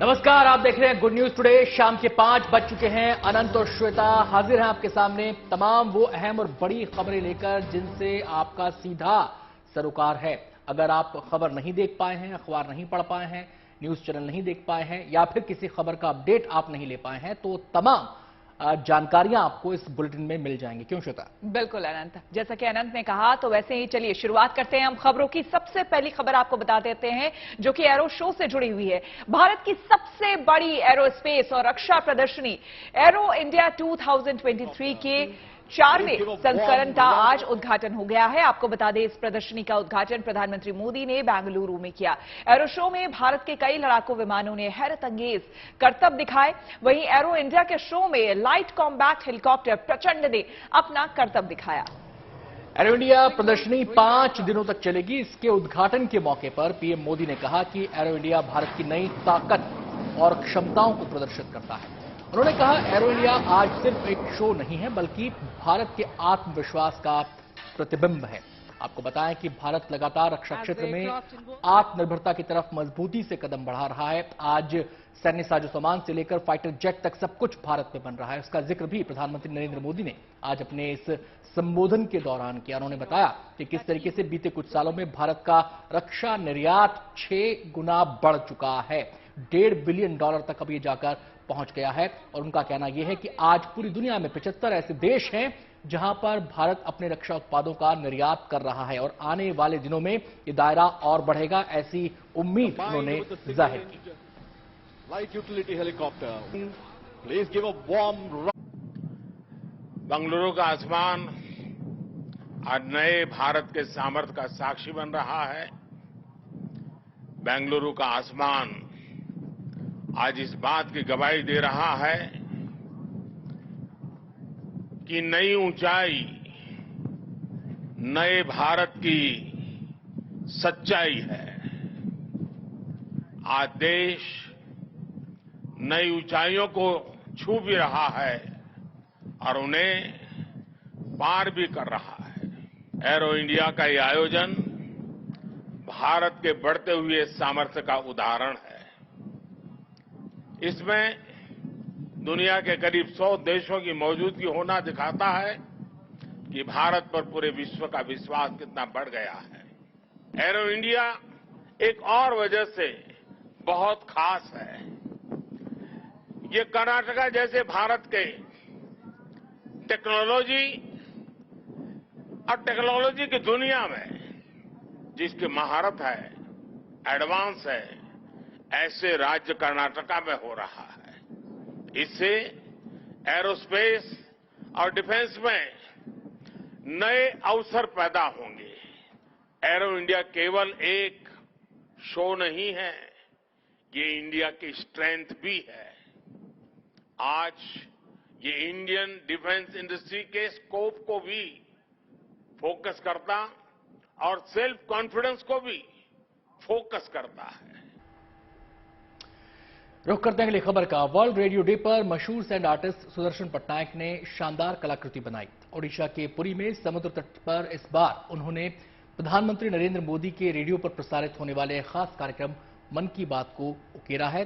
नमस्कार, आप देख रहे हैं गुड न्यूज टुडे। शाम के 5 बज चुके हैं। अनंत और श्वेता हाजिर हैं आपके सामने तमाम वो अहम और बड़ी खबरें लेकर जिनसे आपका सीधा सरोकार है। अगर आप खबर नहीं देख पाए हैं, अखबार नहीं पढ़ पाए हैं, न्यूज चैनल नहीं देख पाए हैं या फिर किसी खबर का अपडेट आप नहीं ले पाए हैं तो तमाम जानकारियां आपको इस बुलेटिन में मिल जाएंगी। क्यों श्वेता? बिल्कुल अनंत, जैसा कि अनंत ने कहा तो वैसे ही चलिए शुरुआत करते हैं हम खबरों की। सबसे पहली खबर आपको बता देते हैं जो कि एरो शो से जुड़ी हुई है। भारत की सबसे बड़ी एरोस्पेस और रक्षा प्रदर्शनी एरो इंडिया 2023 के 4वें संस्करण का आज उद्घाटन हो गया है। आपको बता दें, इस प्रदर्शनी का उद्घाटन प्रधानमंत्री मोदी ने बेंगलुरु में किया। एरो शो में भारत के कई लड़ाकू विमानों ने हैरत अंगेज करतब दिखाए। वहीं एरो इंडिया के शो में लाइट कॉम्बैट हेलीकॉप्टर प्रचंड ने अपना करतब दिखाया। एरो इंडिया प्रदर्शनी 5 दिनों तक चलेगी। इसके उद्घाटन के मौके पर पीएम मोदी ने कहा कि एरो इंडिया भारत की नई ताकत और क्षमताओं को प्रदर्शित करता है। उन्होंने कहा, एरो इंडिया आज सिर्फ एक शो नहीं है बल्कि भारत के आत्मविश्वास का प्रतिबिंब है। आपको बताएं कि भारत लगातार रक्षा क्षेत्र में आत्मनिर्भरता की तरफ मजबूती से कदम बढ़ा रहा है। आज सैन्य साजो सामान से लेकर फाइटर जेट तक सब कुछ भारत में बन रहा है। उसका जिक्र भी प्रधानमंत्री नरेंद्र मोदी ने आज अपने इस संबोधन के दौरान किया। उन्होंने बताया कि किस तरीके से बीते कुछ सालों में भारत का रक्षा निर्यात 6 गुना बढ़ चुका है। $1.5 बिलियन तक अब ये जाकर पहुंच गया है। और उनका कहना यह है कि आज पूरी दुनिया में 75 ऐसे देश हैं जहां पर भारत अपने रक्षा उत्पादों का निर्यात कर रहा है और आने वाले दिनों में ये दायरा और बढ़ेगा, ऐसी उम्मीद उन्होंने जाहिर की। Light utility helicopter, please give a warm. Bengaluru का आसमान आज नए भारत के सामर्थ्य का साक्षी बन रहा है। बेंगलुरु का आसमान आज इस बात की गवाही दे रहा है कि नई ऊंचाई नए भारत की सच्चाई है। आज देश नई ऊंचाइयों को छू भी रहा है और उन्हें पार भी कर रहा है। एरो इंडिया का यह आयोजन भारत के बढ़ते हुए सामर्थ्य का उदाहरण है। इसमें दुनिया के करीब 100 देशों की मौजूदगी होना दिखाता है कि भारत पर पूरे विश्व का विश्वास कितना बढ़ गया है। एरो इंडिया एक और वजह से बहुत खास है। ये कर्नाटका जैसे भारत के टेक्नोलॉजी और टेक्नोलॉजी की दुनिया में जिसकी महारत है, एडवांस है, ऐसे राज्य कर्नाटका में हो रहा है। इससे एरोस्पेस और डिफेंस में नए अवसर पैदा होंगे। एरो इंडिया केवल एक शो नहीं है, ये इंडिया की स्ट्रेंथ भी है। आज ये इंडियन डिफेंस इंडस्ट्री के स्कोप को भी फोकस करता और सेल्फ कॉन्फिडेंस को भी फोकस करता है। रुख करते हैं अगली खबर का। वर्ल्ड रेडियो डे पर मशहूर सैंड आर्टिस्ट सुदर्शन पटनायक ने शानदार कलाकृति बनाई। ओडिशा के पुरी में समुद्र तट पर इस बार उन्होंने प्रधानमंत्री नरेंद्र मोदी के रेडियो पर प्रसारित होने वाले खास कार्यक्रम मन की बात को उकेरा है।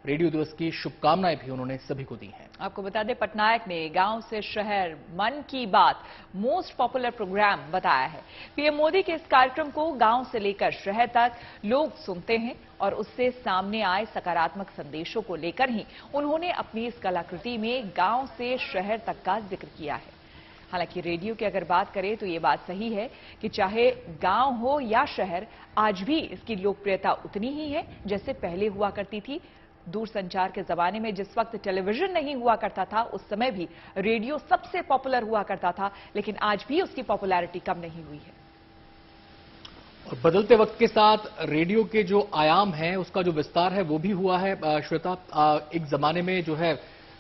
रेडियो दिवस की शुभकामनाएं भी उन्होंने सभी को दी हैं। आपको बता दें, पटनायक ने गांव से शहर मन की बात मोस्ट पॉपुलर प्रोग्राम बताया है। पीएम मोदी के इस कार्यक्रम को गांव से लेकर शहर तक लोग सुनते हैं और उससे सामने आए सकारात्मक संदेशों को लेकर ही उन्होंने अपनी इस कलाकृति में गांव से शहर तक का जिक्र किया है। हालांकि रेडियो की अगर बात करें तो ये बात सही है कि चाहे गांव हो या शहर, आज भी इसकी लोकप्रियता उतनी ही है जैसे पहले हुआ करती थी। दूरसंचार के जमाने में जिस वक्त टेलीविजन नहीं हुआ करता था, उस समय भी रेडियो सबसे पॉपुलर हुआ करता था, लेकिन आज भी उसकी पॉपुलैरिटी कम नहीं हुई है। और बदलते वक्त के साथ रेडियो के जो आयाम हैं, उसका जो विस्तार है वो भी हुआ है। श्वेता, एक जमाने में जो है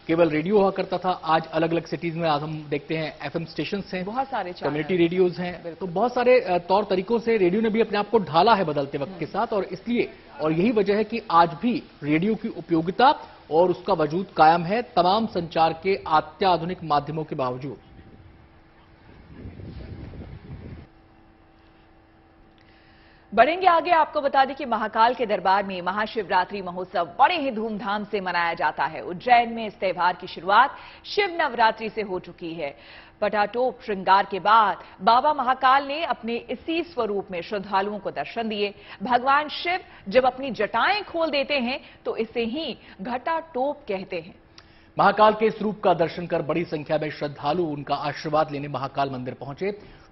केवल रेडियो हुआ करता था, आज अलग अलग सिटीज में आज हम देखते हैं एफएम स्टेशंस हैं, बहुत सारे कम्युनिटी रेडियोज हैं। तो बहुत सारे तौर तरीकों से रेडियो ने भी अपने आप को ढाला है बदलते वक्त के साथ। और इसलिए और यही वजह है कि आज भी रेडियो की उपयोगिता और उसका वजूद कायम है तमाम संचार के अत्याधुनिक माध्यमों के बावजूद। बढ़ेंगे आगे, आपको बता दें कि महाकाल के दरबार में महाशिवरात्रि महोत्सव बड़े ही धूमधाम से मनाया जाता है। उज्जैन में इस त्योहार की शुरुआत शिव नवरात्रि से हो चुकी है। पटाटोप श्रृंगार के बाद बाबा महाकाल ने अपने इसी स्वरूप में श्रद्धालुओं को दर्शन दिए। भगवान शिव जब अपनी जटाएं खोल देते हैं तो इसे ही घटाटोप कहते हैं। महाकाल के इस रूप का दर्शन कर बड़ी संख्या में श्रद्धालु उनका आशीर्वाद लेने महाकाल मंदिर पहुंचे।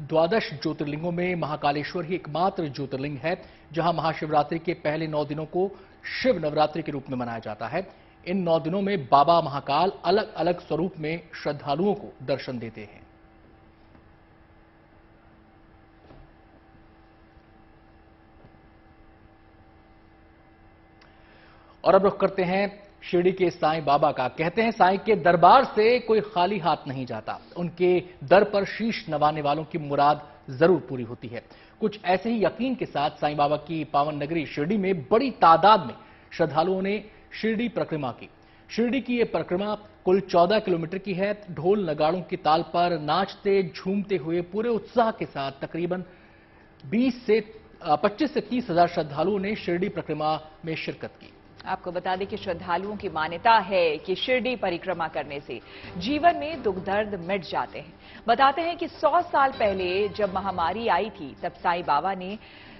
12 ज्योतिर्लिंगों में महाकालेश्वर ही एकमात्र ज्योतिर्लिंग है जहां महाशिवरात्रि के पहले 9 दिनों को शिव नवरात्रि के रूप में मनाया जाता है। इन 9 दिनों में बाबा महाकाल अलग अलग स्वरूप में श्रद्धालुओं को दर्शन देते हैं। और अब रुख करते हैं शिरडी के साईं बाबा का। कहते हैं साईं के दरबार से कोई खाली हाथ नहीं जाता, उनके दर पर शीश नवाने वालों की मुराद जरूर पूरी होती है। कुछ ऐसे ही यकीन के साथ साईं बाबा की पावन नगरी शिरडी में बड़ी तादाद में श्रद्धालुओं ने शिरडी परिक्रमा की। शिरडी की यह परिक्रमा कुल 14 किलोमीटर की है। ढोल नगाड़ों की ताल पर नाचते झूमते हुए पूरे उत्साह के साथ तकरीबन 25 से 30 हजार श्रद्धालुओं ने शिरडी परिक्रमा में शिरकत की। आपको बता दें कि श्रद्धालुओं की मान्यता है कि शिरडी परिक्रमा करने से जीवन में दुख दर्द मिट जाते हैं। बताते हैं कि 100 साल पहले जब महामारी आई थी तब साईं बाबा ने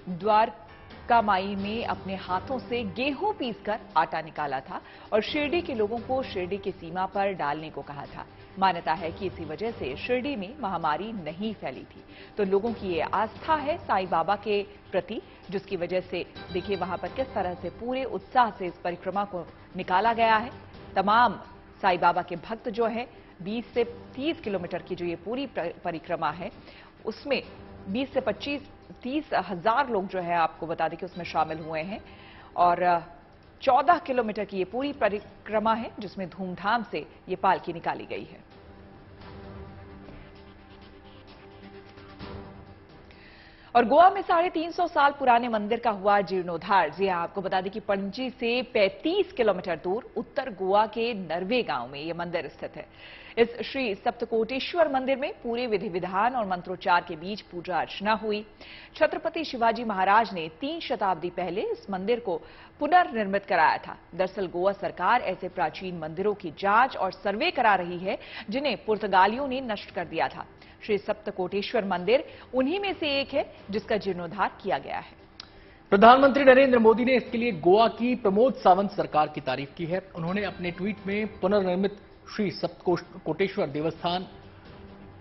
द्वारका माई में अपने हाथों से गेहूं पीसकर आटा निकाला था और शिरडी के लोगों को शिरडी की सीमा पर डालने को कहा था। मान्यता है कि इसी वजह से शिरडी में महामारी नहीं फैली थी। तो लोगों की ये आस्था है साईं बाबा के प्रति, जिसकी वजह से देखिए वहां पर किस तरह से पूरे उत्साह से इस परिक्रमा को निकाला गया है। तमाम साईं बाबा के भक्त जो है 20 से 30 किलोमीटर की जो ये पूरी परिक्रमा है उसमें 20 से 30 हजार लोग जो है आपको बता दें कि उसमें शामिल हुए हैं और 14 किलोमीटर की ये पूरी परिक्रमा है जिसमें धूमधाम से ये पालकी निकाली गई है। और गोवा में 350 साल पुराने मंदिर का हुआ जीर्णोद्धार। जी हां, आपको बता दें कि पणजी से 35 किलोमीटर दूर उत्तर गोवा के नरवे गांव में यह मंदिर स्थित है। इस श्री सप्तकोटेश्वर मंदिर में पूरे विधि विधान और मंत्रोच्चार के बीच पूजा अर्चना हुई। छत्रपति शिवाजी महाराज ने 3 शताब्दी पहले इस मंदिर को पुनर्निर्मित कराया था। दरअसल गोवा सरकार ऐसे प्राचीन मंदिरों की जांच और सर्वे करा रही है जिन्हें पुर्तगालियों ने नष्ट कर दिया था। श्री सप्तकोटेश्वर मंदिर उन्हीं में से एक है जिसका जीर्णोद्धार किया गया है। प्रधानमंत्री नरेंद्र मोदी ने इसके लिए गोवा की प्रमोद सावंत सरकार की तारीफ की है। उन्होंने अपने ट्वीट में पुनर्निर्मित श्री सप्तकोटेश्वर देवस्थान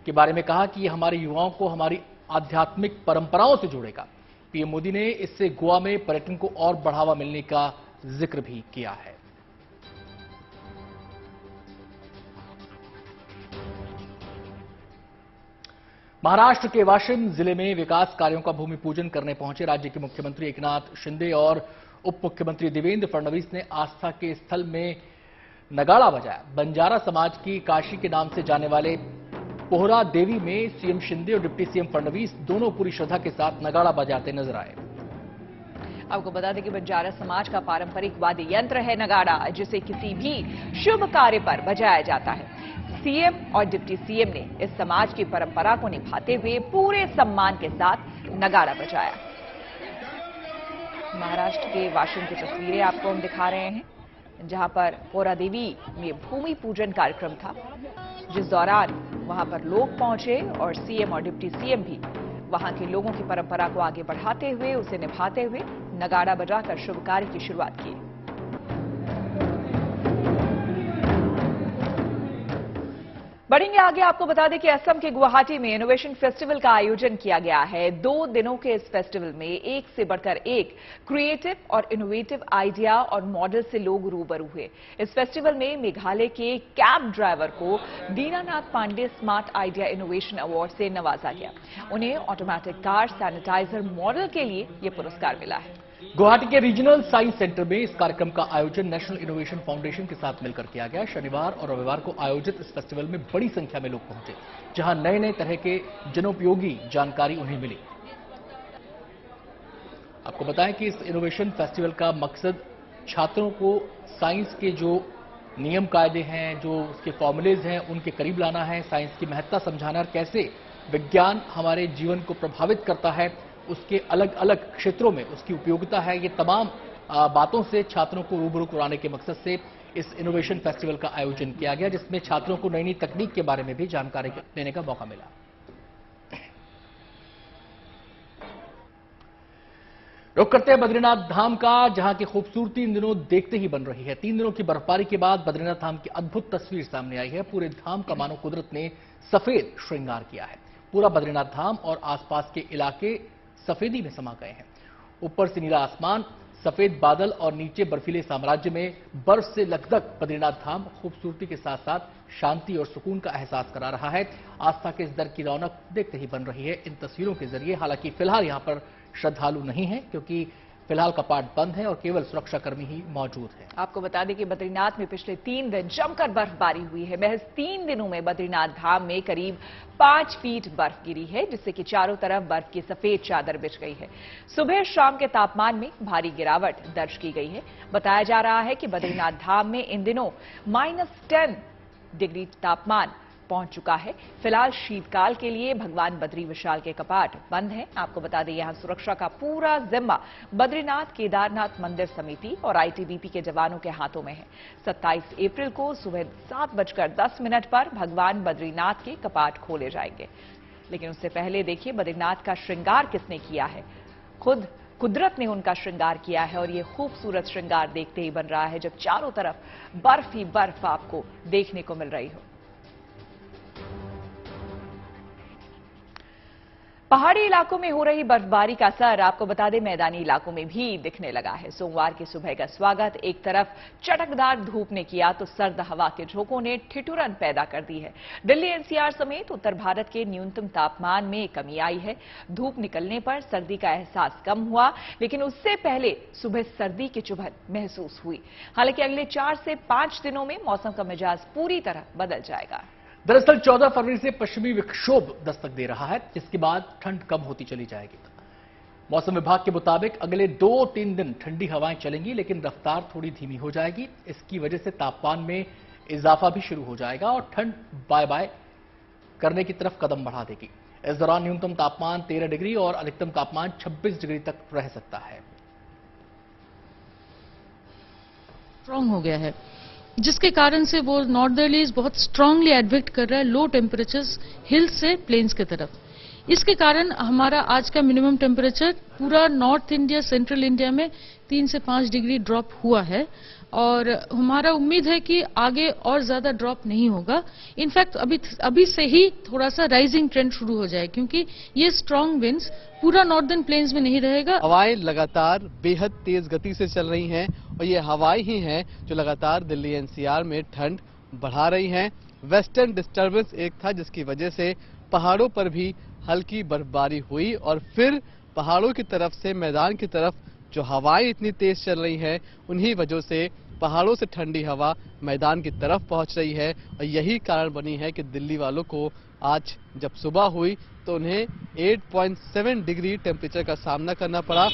के बारे में कहा कि यह हमारे युवाओं को हमारी आध्यात्मिक परंपराओं से जोड़ेगा। पीएम मोदी ने इससे गोवा में पर्यटन को और बढ़ावा मिलने का जिक्र भी किया है। महाराष्ट्र के वाशिम जिले में विकास कार्यों का भूमि पूजन करने पहुंचे राज्य के मुख्यमंत्री एकनाथ शिंदे और उप मुख्यमंत्री देवेंद्र फडणवीस ने आस्था के स्थल में नगाड़ा बजाया। बंजारा समाज की काशी के नाम से जाने वाले पोहरा देवी में सीएम शिंदे और डिप्टी सीएम फडणवीस दोनों पूरी श्रद्धा के साथ नगाड़ा बजाते नजर आए। आपको बता दें कि बंजारा समाज का पारंपरिक वाद्य यंत्र है नगाड़ा, जिसे किसी भी शुभ कार्य पर बजाया जाता है। सीएम और डिप्टी सीएम ने इस समाज की परंपरा को निभाते हुए पूरे सम्मान के साथ नगाड़ा बजाया। महाराष्ट्र के वाशिम की तस्वीरें आपको हम दिखा रहे हैं जहां पर पोहरा देवी में भूमि पूजन कार्यक्रम था, जिस दौरान वहां पर लोग पहुंचे और सीएम और डिप्टी सीएम भी वहां के लोगों की परंपरा को आगे बढ़ाते हुए उसे निभाते हुए नगाड़ा बजाकर शुभ कार्य की शुरुआत की। बढ़ेंगे आगे, आपको बता दें कि असम के गुवाहाटी में इनोवेशन फेस्टिवल का आयोजन किया गया है। 2 दिनों के इस फेस्टिवल में एक से बढ़कर एक क्रिएटिव और इनोवेटिव आइडिया और मॉडल से लोग रूबरू हुए। इस फेस्टिवल में मेघालय के कैब ड्राइवर को Dinanath Pandey smart idea innovation award से नवाजा गया। उन्हें ऑटोमेटिक कार सैनिटाइजर मॉडल के लिए यह पुरस्कार मिला है। गुवाहाटी के रीजनल साइंस सेंटर में इस कार्यक्रम का आयोजन नेशनल इनोवेशन फाउंडेशन के साथ मिलकर किया गया। शनिवार और रविवार को आयोजित इस फेस्टिवल में बड़ी संख्या में लोग पहुंचे, जहां नए नए तरह के जनोपयोगी जानकारी उन्हें मिली। आपको बताएं कि इस इनोवेशन फेस्टिवल का मकसद छात्रों को साइंस के जो नियम कायदे हैं, जो उसके फॉर्मूलेज हैं, उनके करीब लाना है। साइंस की महत्ता समझाना और कैसे विज्ञान हमारे जीवन को प्रभावित करता है उसके अलग अलग क्षेत्रों में उसकी उपयोगिता है, ये तमाम बातों से छात्रों को रूबरू कराने के मकसद से इस इनोवेशन फेस्टिवल का आयोजन किया गया, जिसमें छात्रों को नई नई तकनीक के बारे में भी जानकारी लेने का मौका मिला। रुक करते हैं बद्रीनाथ धाम का, जहां की खूबसूरती इन दिनों देखते ही बन रही है। 3 दिनों की बर्फबारी के बाद बद्रीनाथ धाम की अद्भुत तस्वीर सामने आई है। पूरे धाम का मानो कुदरत ने सफेद श्रृंगार किया है। पूरा बद्रीनाथ धाम और आसपास के इलाके सफेदी में समा गए हैं। ऊपर से नीला आसमान, सफेद बादल और नीचे बर्फीले साम्राज्य में बर्फ से लकदक बद्रीनाथ धाम खूबसूरती के साथ साथ शांति और सुकून का एहसास करा रहा है। आस्था के इस दर की रौनक देखते ही बन रही है इन तस्वीरों के जरिए। हालांकि फिलहाल यहां पर श्रद्धालु नहीं है, क्योंकि फिलहाल कपाट बंद है और केवल सुरक्षाकर्मी ही मौजूद है। आपको बता दें कि बद्रीनाथ में पिछले 3 दिन जमकर बर्फबारी हुई है। महज 3 दिनों में बद्रीनाथ धाम में करीब 5 फीट बर्फ गिरी है, जिससे कि चारों तरफ बर्फ की सफेद चादर बिछ गई है। सुबह शाम के तापमान में भारी गिरावट दर्ज की गई है। बताया जा रहा है कि बद्रीनाथ धाम में इन दिनों -10 डिग्री तापमान पहुंच चुका है। फिलहाल शीतकाल के लिए भगवान बद्री विशाल के कपाट बंद हैं। आपको बता दें, यहां सुरक्षा का पूरा जिम्मा बद्रीनाथ केदारनाथ मंदिर समिति और आईटीबीपी के जवानों के हाथों में है। 27 अप्रैल को सुबह 7:10 पर भगवान बद्रीनाथ के कपाट खोले जाएंगे। लेकिन उससे पहले देखिए बद्रीनाथ का श्रृंगार किसने किया है। खुद कुदरत ने उनका श्रृंगार किया है और ये खूबसूरत श्रृंगार देखते ही बन रहा है जब चारों तरफ बर्फ ही बर्फ आपको देखने को मिल रही हो। पहाड़ी इलाकों में हो रही बर्फबारी का असर आपको बता दें मैदानी इलाकों में भी दिखने लगा है। सोमवार की सुबह का स्वागत एक तरफ चटकदार धूप ने किया तो सर्द हवा के झोंकों ने ठिठुरन पैदा कर दी है। दिल्ली एनसीआर समेत उत्तर भारत के न्यूनतम तापमान में कमी आई है। धूप निकलने पर सर्दी का एहसास कम हुआ, लेकिन उससे पहले सुबह सर्दी की चुभन महसूस हुई। हालांकि अगले 4 से 5 दिनों में मौसम का मिजाज पूरी तरह बदल जाएगा। दरअसल 14 फरवरी से पश्चिमी विक्षोभ दस्तक दे रहा है, जिसके बाद ठंड कम होती चली जाएगी। मौसम विभाग के मुताबिक अगले 2-3 दिन ठंडी हवाएं चलेंगी, लेकिन रफ्तार थोड़ी धीमी हो जाएगी। इसकी वजह से तापमान में इजाफा भी शुरू हो जाएगा और ठंड बाय बाय करने की तरफ कदम बढ़ा देगी। इस दौरान न्यूनतम तापमान 13 डिग्री और अधिकतम तापमान 26 डिग्री तक रह सकता है। स्ट्रांग हो गया है, जिसके कारण से वो नॉर्दर्लीज बहुत स्ट्रांगली एडवेक्ट कर रहा है लो टेम्परेचर्स हिल्स से प्लेन्स की तरफ। इसके कारण हमारा आज का मिनिमम टेम्परेचर पूरा नॉर्थ इंडिया, सेंट्रल इंडिया में 3 से 5 डिग्री ड्रॉप हुआ है और हमारा उम्मीद है कि आगे और ज्यादा ड्रॉप नहीं होगा। इनफैक्ट अभी से ही थोड़ा सा राइजिंग ट्रेंड शुरू हो जाए, क्योंकि ये स्ट्रांग विंड्स पूरा नॉर्दर्न प्लेन्स में नहीं रहेगा। हवाएं लगातार बेहद तेज गति से चल रही हैं और ये हवाएं ही हैं जो लगातार दिल्ली एनसीआर में ठंड बढ़ा रही हैं। वेस्टर्न डिस्टर्बेंस एक था जिसकी वजह से पहाड़ों पर भी हल्की बर्फबारी हुई और फिर पहाड़ों की तरफ से मैदान की तरफ जो हवाएं इतनी तेज चल रही हैं, उन्हीं वजह से पहाड़ों से ठंडी हवा मैदान की तरफ पहुंच रही है और यही कारण बनी है कि दिल्ली वालों को आज जब सुबह हुई तो उन्हें 8.7 डिग्री टेम्परेचर का सामना करना पड़ा।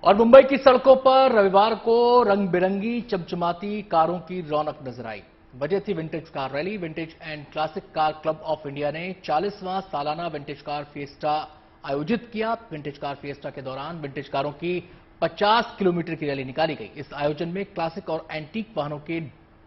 और मुंबई की सड़कों पर रविवार को रंग बिरंगी चमचमाती कारों की रौनक नजर आई। वजह थी vintage car rally. Vintage and classic car club of India ने 40वां सालाना विंटेज कार फिएस्टा आयोजित किया। विंटेज कार फिएस्टा के दौरान विंटेज कारों की 50 किलोमीटर की रैली निकाली गई। इस आयोजन में क्लासिक और एंटीक वाहनों के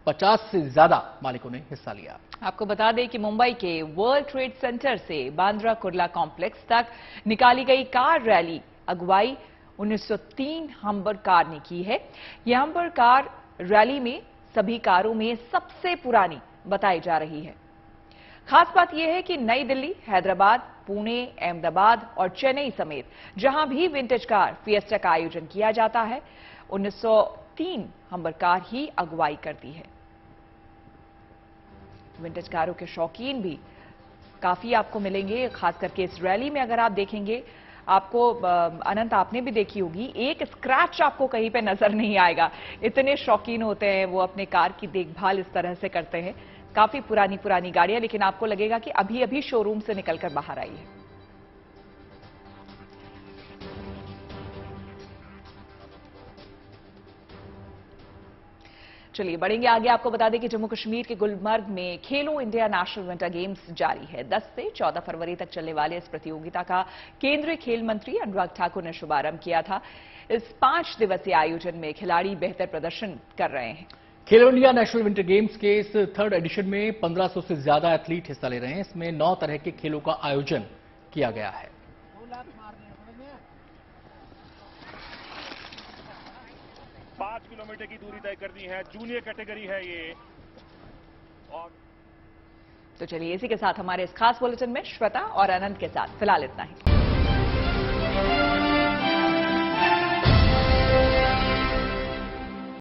50 से ज्यादा मालिकों ने हिस्सा लिया। आपको बता दें कि मुंबई के वर्ल्ड ट्रेड सेंटर से बांद्रा कुर्ला कॉम्प्लेक्स तक निकाली गई कार रैली अगुवाई 1903 हम्बर कार ने की है। यह हम्बर कार रैली में सभी कारों में सबसे पुरानी बताई जा रही है। खास बात यह है कि नई दिल्ली, हैदराबाद, पुणे, अहमदाबाद और चेन्नई समेत जहां भी विंटेज कार फिएस्टा का आयोजन किया जाता है, 1903 हम्बर कार ही अगुवाई करती है। विंटेज कारों के शौकीन भी काफी आपको मिलेंगे। खास करके इस रैली में अगर आप देखेंगे, आपको अनंत आपने भी देखी होगी, एक स्क्रैच आपको कहीं पे नजर नहीं आएगा। इतने शौकीन होते हैं वो, अपने कार की देखभाल इस तरह से करते हैं। काफी पुरानी गाड़ियां, लेकिन आपको लगेगा कि अभी अभी शोरूम से निकलकर बाहर आई है। चलिए बढ़ेंगे आगे। आपको बता दें कि जम्मू कश्मीर के गुलमर्ग में खेलो इंडिया नेशनल विंटर गेम्स जारी है। 10 से 14 फरवरी तक चलने वाले इस प्रतियोगिता का केंद्रीय खेल मंत्री अनुराग ठाकुर ने शुभारंभ किया था। इस 5 दिवसीय आयोजन में खिलाड़ी बेहतर प्रदर्शन कर रहे हैं। खेलो इंडिया नेशनल विंटर गेम्स के इस 3rd एडिशन में 1500 से ज्यादा एथलीट हिस्सा ले रहे हैं। इसमें 9 तरह के खेलों का आयोजन किया गया है। 5 किलोमीटर की दूरी तय करनी है, जूनियर कैटेगरी है ये। और तो चलिए इसी के साथ हमारे इस खास बुलेटिन में श्वेता और अनंत के साथ फिलहाल इतना ही।